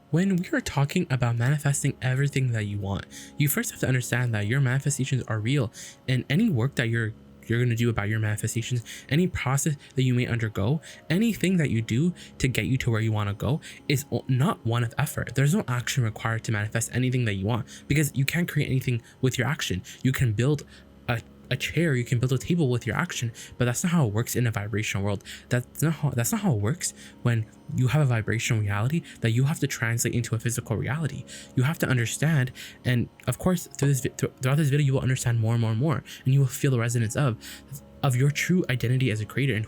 When we are talking about manifesting everything that you want, you first have to understand that your manifestations are real, and any work that you're going to do about your manifestations, any process that you may undergo, anything that you do to get you to where you want to go is not one of effort. There's no action required to manifest anything that you want, because you can't create anything with your action. You can build a chair, you can build a table with your action, but that's not how it works in a vibrational world. That's not how it works when you have a vibrational reality that you have to translate into a physical reality. You have to understand, and of course throughout this video you will understand more and more and more, and you will feel the resonance of your true identity as a creator, and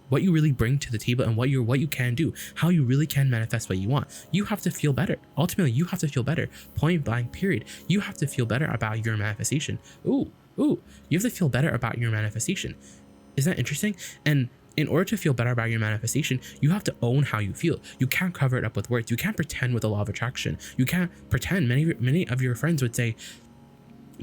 what you really bring to the table, and what you can do, how you really can manifest what you want. You have to feel better. Ultimately, you have to feel better. Point blank period. You have to feel better about your manifestation. You have to feel better about your manifestation. Isn't that interesting? And in order to feel better about your manifestation, you have to own how you feel. You can't cover it up with words. You can't pretend with the law of attraction. You can't pretend. Many of your friends would say,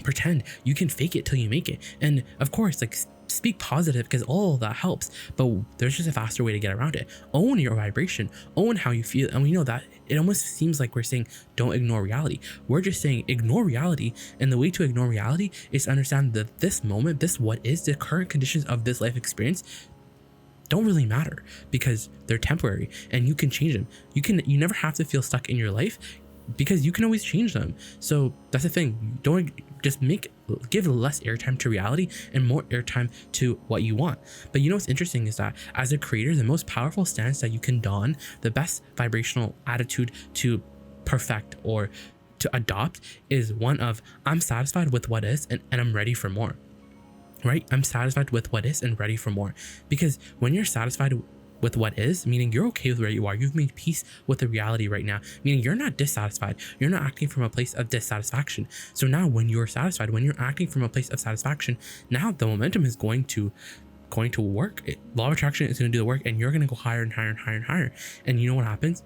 pretend. You can fake it till you make it. And of course, like, speak positive, because all of that helps, but there's just a faster way to get around it. Own your vibration, own how you feel. And we know that it almost seems like we're saying don't ignore reality. We're just saying ignore reality, and the way to ignore reality is to understand that this moment, this what is, the current conditions of this life experience don't really matter, because they're temporary and you can change them. You never have to feel stuck in your life, because you can always change them. So that's the thing. Don't just give less airtime to reality and more airtime to what you want. But you know what's interesting is that as a creator, the most powerful stance that you can don, the best vibrational attitude to perfect or to adopt, is one of, I'm satisfied with what is, and I'm ready for more. Right? I'm satisfied with what is and ready for more. Because when you're satisfied with what is, meaning you're okay with where you are, you've made peace with the reality right now, meaning you're not dissatisfied, you're not acting from a place of dissatisfaction. So now when you're satisfied, when you're acting from a place of satisfaction, now the momentum is going to work. Law of attraction is going to do the work, and you're going to go higher and higher and higher and higher. And you know what happens?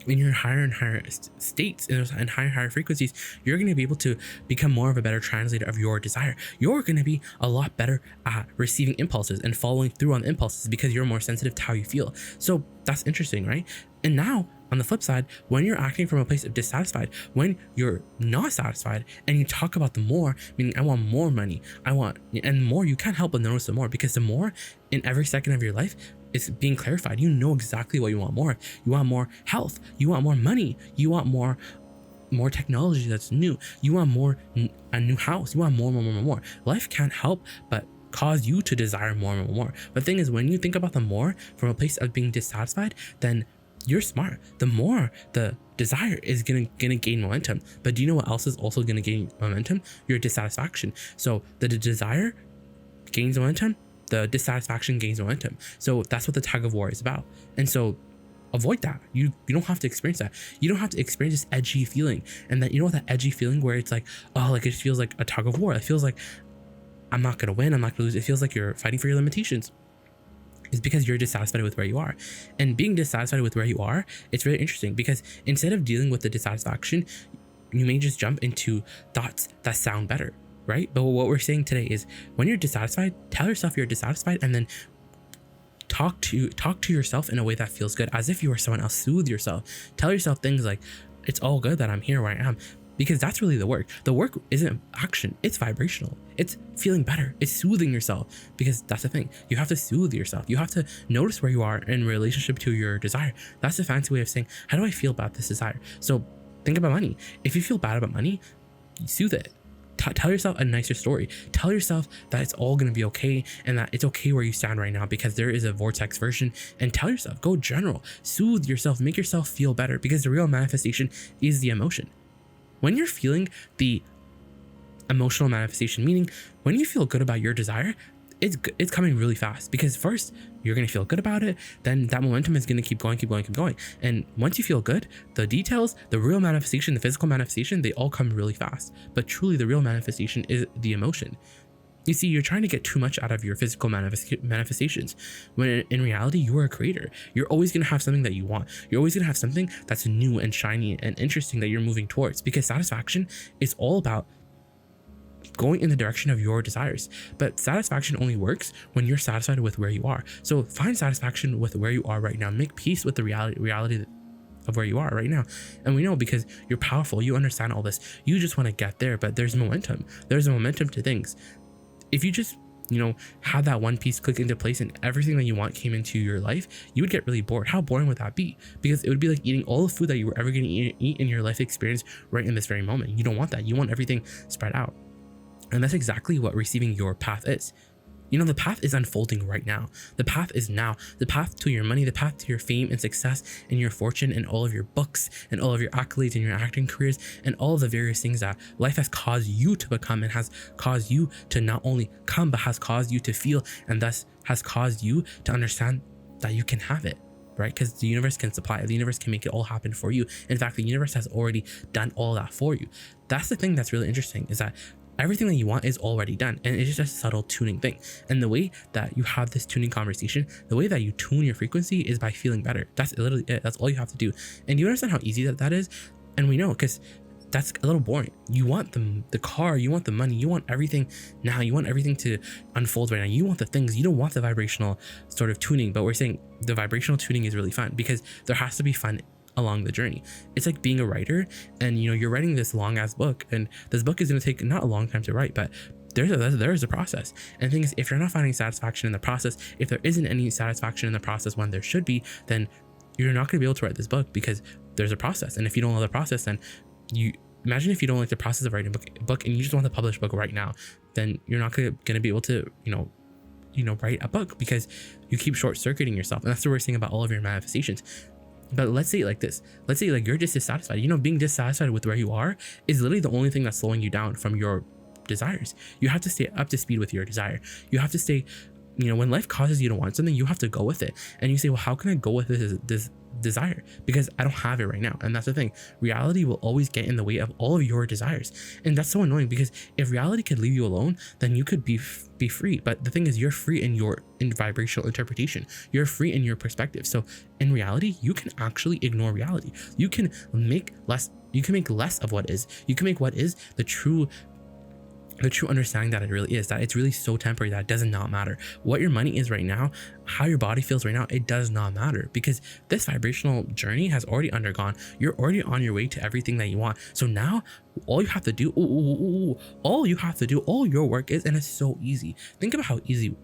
In your higher and higher states and higher and higher frequencies, you're going to be able to become more of a better translator of your desire. You're going to be a lot better at receiving impulses and following through on impulses, because you're more sensitive to how you feel. So that's interesting, right? And now on the flip side, when you're acting from a place of dissatisfied, when you're not satisfied and you talk about the more, meaning I want more money, and more, you can't help but notice the more, because the more in every second of your life is being clarified. You know exactly what you want more. You want more health. You want more money. You want more technology that's new. You want a new house. You want more. Life can't help but cause you to desire more and more. But the thing is, when you think about the more from a place of being dissatisfied, then you're smart. The more, the desire is gonna gain momentum. But do you know what else is also gonna gain momentum? Your dissatisfaction. So the desire gains momentum, the dissatisfaction gains momentum. So that's what the tug of war is about. And so avoid that. You don't have to experience that. You don't have to experience this edgy feeling. And that, you know what, that edgy feeling where it's like, oh, like it feels like a tug of war. It feels like I'm not gonna win, I'm not gonna lose. It feels like you're fighting for your limitations. It's because you're dissatisfied with where you are. And being dissatisfied with where you are, it's really interesting, because instead of dealing with the dissatisfaction, you may just jump into thoughts that sound better, right? But what we're saying today is, when you're dissatisfied, tell yourself you're dissatisfied, and then talk to yourself in a way that feels good, as if you were someone else. Soothe yourself. Tell yourself things like, it's all good that I'm here where I am. Because that's really the work. The work isn't action, it's vibrational. It's feeling better. It's soothing yourself. Because that's the thing. You have to soothe yourself. You have to notice where you are in relationship to your desire. That's the fancy way of saying, how do I feel about this desire? So think about money. If you feel bad about money, soothe it. Tell yourself a nicer story. Tell yourself that it's all going to be okay, and that it's okay where you stand right now, because there is a vortex version. And tell yourself, go general, soothe yourself, make yourself feel better, because the real manifestation is the emotion. When you're feeling the emotional manifestation, meaning when you feel good about your desire, it's coming really fast, because first you're going to feel good about it, then that momentum is going to keep going. And once you feel good, the details, the real manifestation, the physical manifestation, they all come really fast. But truly the real manifestation is the emotion. You see, you're trying to get too much out of your physical manifestations, when in reality, you are a creator. You're always going to have something that you want. You're always going to have something that's new and shiny and interesting that you're moving towards, because satisfaction is all about going in the direction of your desires. But satisfaction only works when you're satisfied with where you are. So find satisfaction with where you are right now. Make peace with the reality of where you are right now. And we know because you're powerful, you understand all this, you just want to get there, but there's momentum. There's a momentum to things. If you just, had that one piece click into place and everything that you want came into your life, you would get really bored. How boring would that be? Because it would be like eating all the food that you were ever going to eat in your life experience right in this very moment. You don't want that. You want everything spread out. And that's exactly what receiving your path is. The path is unfolding right now. The path is now. The path to your money, the path to your fame and success and your fortune and all of your books and all of your accolades and your acting careers and all of the various things that life has caused you to become and has caused you to not only come, but has caused you to feel, and thus has caused you to understand that you can have it. Right? Because the universe can supply it. The universe can make it all happen for you. In fact, the universe has already done all that for you. That's the thing that's really interesting, is that everything that you want is already done, and it's just a subtle tuning thing. And the way that you have this tuning conversation, the way that you tune your frequency is by feeling better. That's literally it. That's all you have to do. And you understand how easy that is? And we know, because that's a little boring. You want the car, you want the money, you want everything now, you want everything to unfold right now. You want the things, you don't want the vibrational sort of tuning. But we're saying the vibrational tuning is really fun, because there has to be fun along the journey. It's like being a writer, and you're writing this long ass book, and this book is going to take not a long time to write, but there's a process. And the thing is, if you're not finding satisfaction in the process, if there isn't any satisfaction in the process when there should be, then you're not going to be able to write this book, because there's a process. And if you don't know the process, then you imagine if you don't like the process of writing a book and you just want to publish a book right now, then you're not going to be able to write a book, because you keep short-circuiting yourself. And that's what we're saying about all of your manifestations. But let's say it like this. Let's say like you're just dissatisfied. Being dissatisfied with where you are is literally the only thing that's slowing you down from your desires. You have to stay up to speed with your desire. You have to stay, when life causes you to want something, you have to go with it. And you say, well, how can I go with this desire? Because I don't have it right now. And that's the thing. Reality will always get in the way of all of your desires. And that's so annoying, because if reality could leave you alone, then you could be free. But the thing is, you're free in vibrational interpretation. You're free in your perspective. So in reality, you can actually ignore reality. You can make less of what is. You can make what is the true understanding that it really is, that it's really so temporary that it does not matter. What your money is right now, how your body feels right now, it does not matter, because this vibrational journey has already undergone. You're already on your way to everything that you want. So now all you have to do, all your work is, and it's so easy. Think about how easy,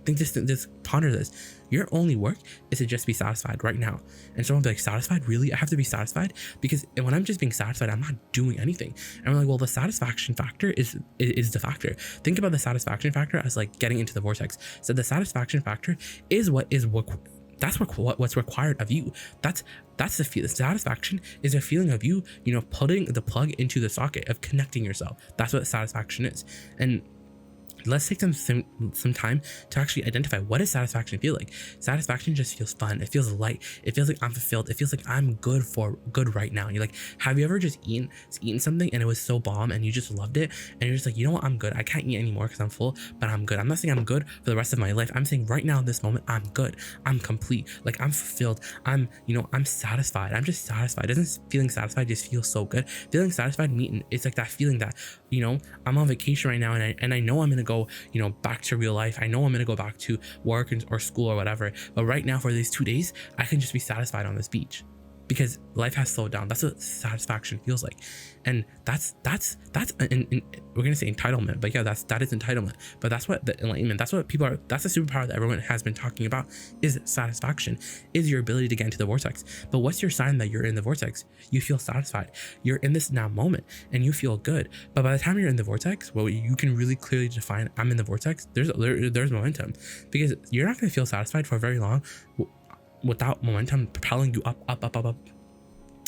just ponder this. Your only work is to just be satisfied right now. And someone will be like, satisfied? Really? I have to be satisfied? Because when I'm just being satisfied, I'm not doing anything. And we're like, well, the satisfaction factor is the factor. Think about the satisfaction factor as like getting into the vortex. So the satisfaction factor is what's required of you. That's the feeling. Satisfaction is a feeling of you, putting the plug into the socket, of connecting yourself. That's what satisfaction is. And let's take some time to actually identify, what does satisfaction feel like? Satisfaction just feels fun. It feels light. It feels like I'm fulfilled. It feels like I'm good right now. You're like, have you ever just eaten something and it was so bomb and you just loved it, and you're just like, you know what, I'm good. I can't eat anymore because I'm full, but I'm good. I'm not saying I'm good for the rest of my life. I'm saying right now in this moment, I'm good. I'm complete. Like, I'm fulfilled. I'm satisfied. I'm just satisfied. Doesn't feeling satisfied just feel so good? Feeling satisfied, it's like that feeling that, I'm on vacation right now, and I know I'm gonna go, back to real life. I know I'm gonna go back to work or school or whatever. But right now, for these 2 days, I can just be satisfied on this beach, because life has slowed down. That's what satisfaction feels like. And that's we're gonna say entitlement, but yeah, that is entitlement. But that's what the enlightenment, that's the superpower that everyone has been talking about, is satisfaction, is your ability to get into the vortex. But what's your sign that you're in the vortex? You feel satisfied. You're in this now moment and you feel good. But by the time you're in the vortex, well, you can really clearly define, I'm in the vortex. There's momentum, because you're not gonna feel satisfied for very long without momentum propelling you up.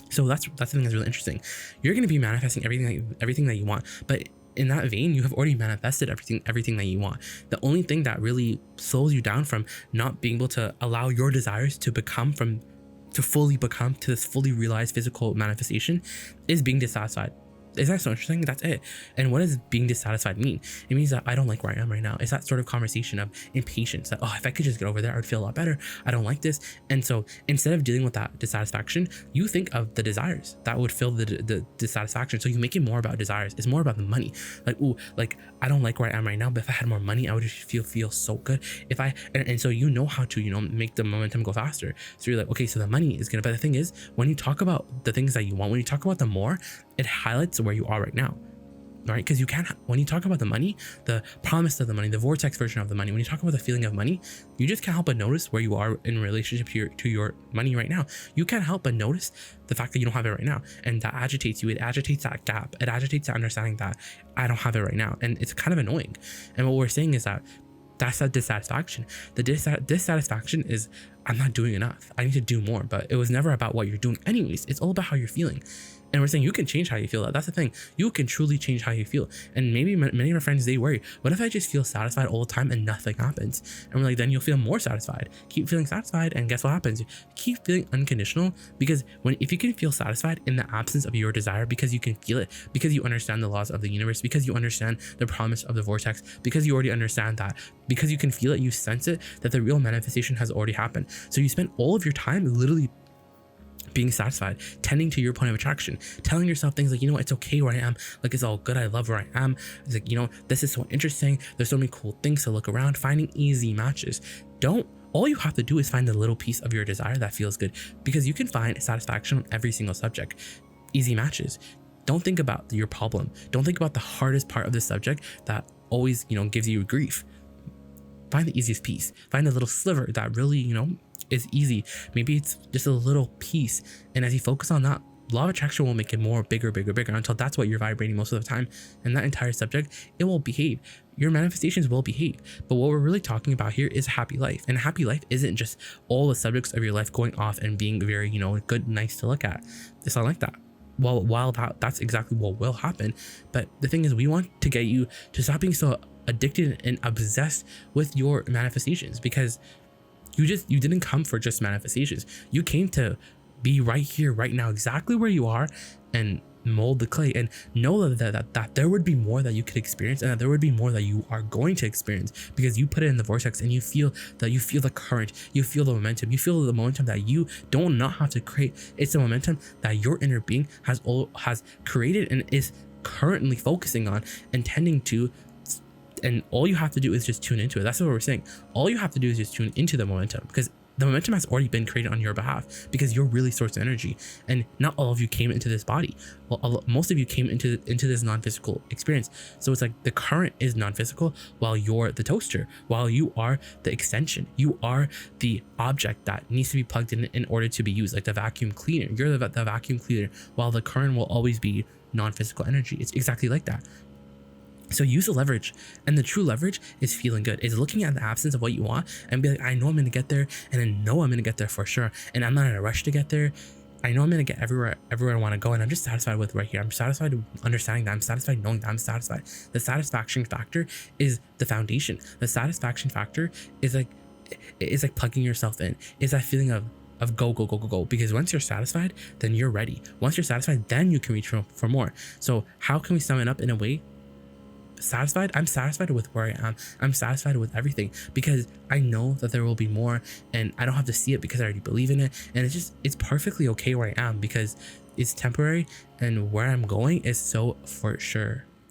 So that's the thing that's really interesting. You're going to be manifesting everything that you want, but in that vein, you have already manifested everything that you want. The only thing that really slows you down from not being able to allow your desires to fully become to this fully realized physical manifestation is being dissatisfied. Isn't that so interesting? That's it. And what does being dissatisfied mean? It means that I don't like where I am right now. It's that sort of conversation of impatience that, oh, if I could just get over there, I would feel a lot better. I don't like this. And so instead of dealing with that dissatisfaction, you think of the desires that would fill the dissatisfaction. So you make it more about desires. It's more about the money. Like, ooh, like I don't like where I am right now, but if I had more money, I would just feel so good. If I, and so you know how to, make the momentum go faster. So you're like, okay, so the money is gonna, but the thing is, when you talk about the things that you want, when you talk about the more, it highlights where you are right now, right? Because you can't, when you talk about the money, the promise of the money, the vortex version of the money, when you talk about the feeling of money, you just can't help but notice where you are in relationship to your money right now. You can't help but notice the fact that you don't have it right now, and that agitates you. It agitates that gap. It agitates that understanding that I don't have it right now, and it's kind of annoying. And what we're saying is that that's that dissatisfaction. The dissatisfaction is, I'm not doing enough. I need to do more. But it was never about what you're doing anyways. It's all about how you're feeling. And we're saying you can change how you feel. That's the thing. You can truly change how you feel. And maybe many of our friends, they worry, what if I just feel satisfied all the time and nothing happens? And we're like, then you'll feel more satisfied. Keep feeling satisfied, and guess what happens? Keep feeling unconditional, because if you can feel satisfied in the absence of your desire, because you can feel it, because you understand the laws of the universe, because you understand the promise of the vortex, because you already understand that, because you can feel it, you sense it, that the real manifestation has already happened. So you spend all of your time literally being satisfied, tending to your point of attraction, telling yourself things like, it's okay where I am, like it's all good, I love where I am, it's like, this is so interesting, there's so many cool things to look around. Finding easy matches. All you have to do is find a little piece of your desire that feels good, because you can find satisfaction on every single subject. Easy matches. Don't think about your problem. Don't think about the hardest part of the subject that always, gives you grief. Find the easiest piece. Find a little sliver that really, is easy. Maybe it's just a little piece. And as you focus on that, law of attraction will make it more bigger until that's what you're vibrating most of the time. And that entire subject, it will behave. Your manifestations will behave. But what we're really talking about here is a happy life. And a happy life isn't just all the subjects of your life going off and being very, good, nice to look at. It's not like that. Well, while that's exactly what will happen. But the thing is, we want to get you to stop being so addicted and obsessed with your manifestations, because you didn't come for just manifestations. You came to be right here, right now, exactly where you are, and mold the clay, and know that there would be more that you could experience, and that there would be more that you are going to experience, because you put it in the vortex, and you feel the current, you feel the momentum, that you don't not have to create. It's the momentum that your inner being has created and is currently focusing on and tending to. And all you have to do is just tune into it. That's what we're saying. All you have to do is just tune into the momentum, because the momentum has already been created on your behalf, because you're really source of energy. And not all of you came into this body. Well, most of you came into this non-physical experience. So it's like the current is non-physical, while you're the toaster, while you are the extension. You are the object that needs to be plugged in order to be used, like the vacuum cleaner. You're the vacuum cleaner, while the current will always be non-physical energy. It's exactly like that. So use the leverage, and the true leverage is feeling good, is looking at the absence of what you want and be like, I know I'm going to get there, and I know I'm going to get there for sure, and I'm not in a rush to get there. I know I'm going to get everywhere I want to go, and I'm just satisfied with right here. I'm satisfied with understanding that I'm satisfied, knowing that I'm satisfied. The satisfaction factor is the foundation. The satisfaction factor is like plugging yourself in. It's that feeling of go, because once you're satisfied, then you're ready. Once you're satisfied, then you can reach for more. So how can we sum it up in a way? Satisfied, I'm satisfied with where I am. I'm satisfied with everything, because I know that there will be more, and I don't have to see it because I already believe in it. And it's perfectly okay where I am, because it's temporary, and where I'm going is so for sure.